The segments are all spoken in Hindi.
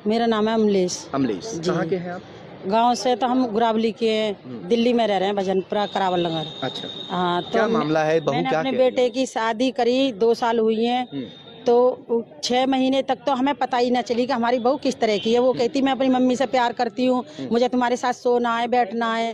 मेरा नाम है अमलेश। अमलेश, कहाँ के हैं आप? गांव से तो हम गुरावली के हैं, दिल्ली में रह रहे हैं, भजनपुरा करावल नगर। अच्छा, हाँ, तो क्या मामला है? बहू मैंने क्या अपने कह रही बेटे की शादी करी, 2 साल हुई हैं। तो 6 महीने तक तो हमें पता ही ना चली कि हमारी बहू किस तरह की है। वो कहती मैं अपनी मम्मी से प्यार करती हूँ, मुझे तुम्हारे साथ सोना है, बैठना है।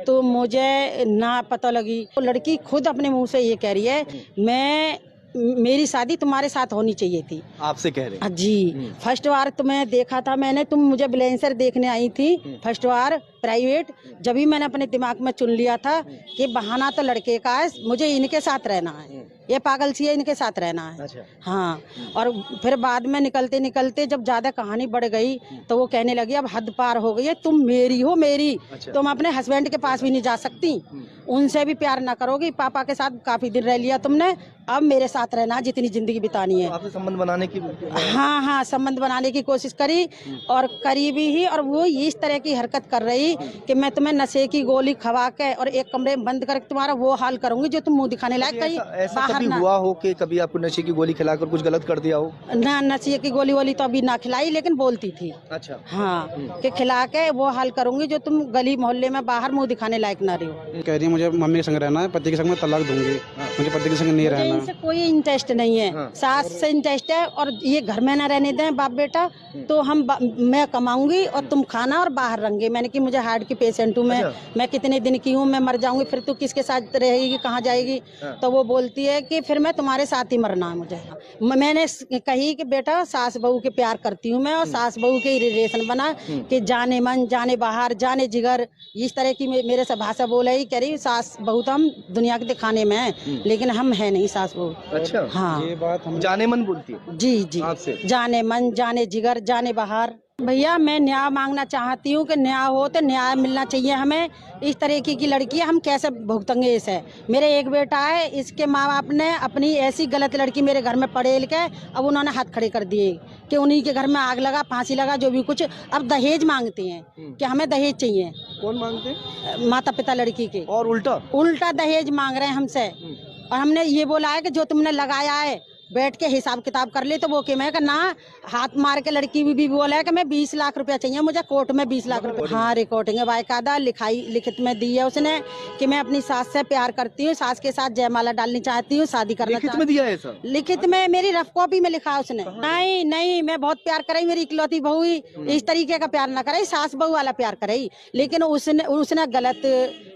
तो मुझे ना पता लगी। वो लड़की खुद अपने मुंह से ये कह रही है मेरी शादी तुम्हारे साथ होनी चाहिए थी। आपसे कह रहे हैं? जी, फर्स्ट बार तुम्हें देखा था मैंने, तुम मुझे ब्लेंसर देखने आई थी फर्स्ट बार प्राइवेट। जब भी मैंने अपने दिमाग में चुन लिया था कि बहाना तो लड़के का है, मुझे इनके साथ रहना है, ये पागल सी है, इनके साथ रहना है। अच्छा। हाँ, और फिर बाद में निकलते निकलते जब ज्यादा कहानी बढ़ गई तो वो कहने लगी अब हद पार हो गई है, तुम मेरी हो मेरी। अच्छा। तुम अपने हस्बैंड के पास भी नहीं जा सकती, उनसे भी प्यार ना करोगी। पापा के साथ काफी दिन रह लिया तुमने, अब मेरे साथ रहना, जितनी जिंदगी बितानी है। तो आपसे संबंध बनाने की हाँ हाँ, संबंध बनाने की कोशिश करी और करी भी ही। और वो इस तरह की हरकत कर रही कि मैं तुम्हें नशे की गोली खवा के और एक कमरे में बंद करके तुम्हारा वो हाल करूंगी जो तुम मुंह दिखाने लायक कहीं ऐसा बाहर कभी ना। हुआ हो कि कभी आपको नशे की गोली खिलाकर कुछ गलत कर दिया हो? ना, नशे की गोली वोली तो अभी ना खिलाई, लेकिन बोलती थी। अच्छा। हाँ, कि खिला के वो हाल करूंगी जो तुम गली मोहल्ले में बाहर मुंह दिखाने लायक ना रहो। कह रही है मुझे मम्मी के संग रहना है, पति के संग मैं तलाक दूंगी। मुझे पति के संग नहीं मुझे रहना। इनसे कोई इंटरेस्ट नहीं है। हाँ। सास से इंटरेस्ट है, और ये घर में ना रहने दें बाप बेटा तो मैं कमाऊंगी और तुम खाना और बाहर रहेंगे। मैंने कि मुझे हार्ट की पेशेंट हूँ मैं कितने दिन की हूँ, मैं मर जाऊंगी, फिर तू किसके साथ रहेगी, कहाँ जाएगी? तो वो बोलती है कि फिर मैं तुम्हारे साथ ही मरना है मुझे। मैंने कही कि बेटा सास बहू के प्यार करती हूँ मैं, और सास बहू के रिलेशन बना कि जाने मन जाने बाहर जाने जिगर, इस तरह की मेरे से भाषा बोल रही। कह रही सास बहू तो हम दुनिया के दिखाने में हैं, लेकिन हम है नहीं सास बहू। अच्छा। हाँ, ये बात हम जाने मन बोलती है जी जी, आपसे? जाने मन जाने जिगर जाने बाहर। भैया मैं न्याय मांगना चाहती हूँ कि न्याय हो तो न्याय मिलना चाहिए हमें। इस तरीके की लड़की है, हम कैसे भुगतेंगे इसे? मेरे एक बेटा है, इसके माँ बाप ने अपनी ऐसी गलत लड़की मेरे घर में पड़े के अब उन्होंने हाथ खड़े कर दिए कि उन्हीं के घर में आग लगा, फांसी लगा, जो भी कुछ। अब दहेज मांगते हैं कि हमें दहेज चाहिए। कौन मांगते हैं? माता पिता लड़की के। और उल्टा दहेज मांग रहे हैं हमसे। और हमने ये बोला है कि जो तुमने लगाया है बैठ के हिसाब किताब कर ले। तो वो मैं ना हाथ मार के लड़की भी बोला है कि मैं 20 लाख रुपया चाहिए मुझे, कोर्ट में 20 लाख रुपया। हाँ, रिकॉर्डिंग है, बाकायदा लिखित में दी है उसने कि मैं अपनी सास से प्यार करती हूँ, सास के साथ जयमाला डालनी चाहती हूँ, शादी करना लिखित में दिया है ऐसा? लिखित में मेरी रफ कॉपी में लिखा है उसने। नहीं नहीं, मैं बहुत प्यार कराई, मेरी इकलौती बहू ही इस तरीके का प्यार ना करे, सास बहू वाला प्यार करे। लेकिन उसने गलत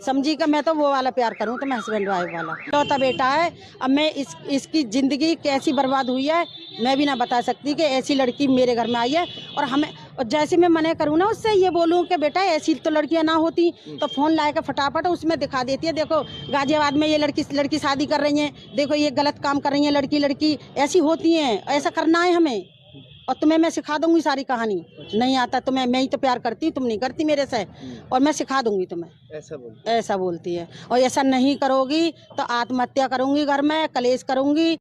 समझी कि मैं तो वो वाला प्यार करूँ, तो मैं हस्बैंड वाइफ वाला। इकलौता बेटा है, अब मैं इसकी जिंदगी कैसी बर्बाद हुई है मैं भी ना बता सकती कि ऐसी लड़की मेरे घर में आई है। और जैसे मैं मना करूँ ना उससे, ये बोलूँ कि बेटा ऐसी तो लड़कियां ना होती, तो फोन लाए के फटाफट उसमें दिखा देती है, देखो गाजियाबाद में ये लड़की शादी कर रही है, देखो ये गलत काम कर रही है, लड़की ऐसी होती है, ऐसा करना है हमें। और तुम्हें मैं सिखा दूंगी सारी कहानी। नहीं आता तुम्हें, मैं ही तो प्यार करती हूँ, तुम नहीं करती मेरे से, और मैं सिखा दूंगी तुम्हें। ऐसा बोलती है। और ऐसा नहीं करोगी तो आत्महत्या करूंगी, घर में कलेश करूंगी।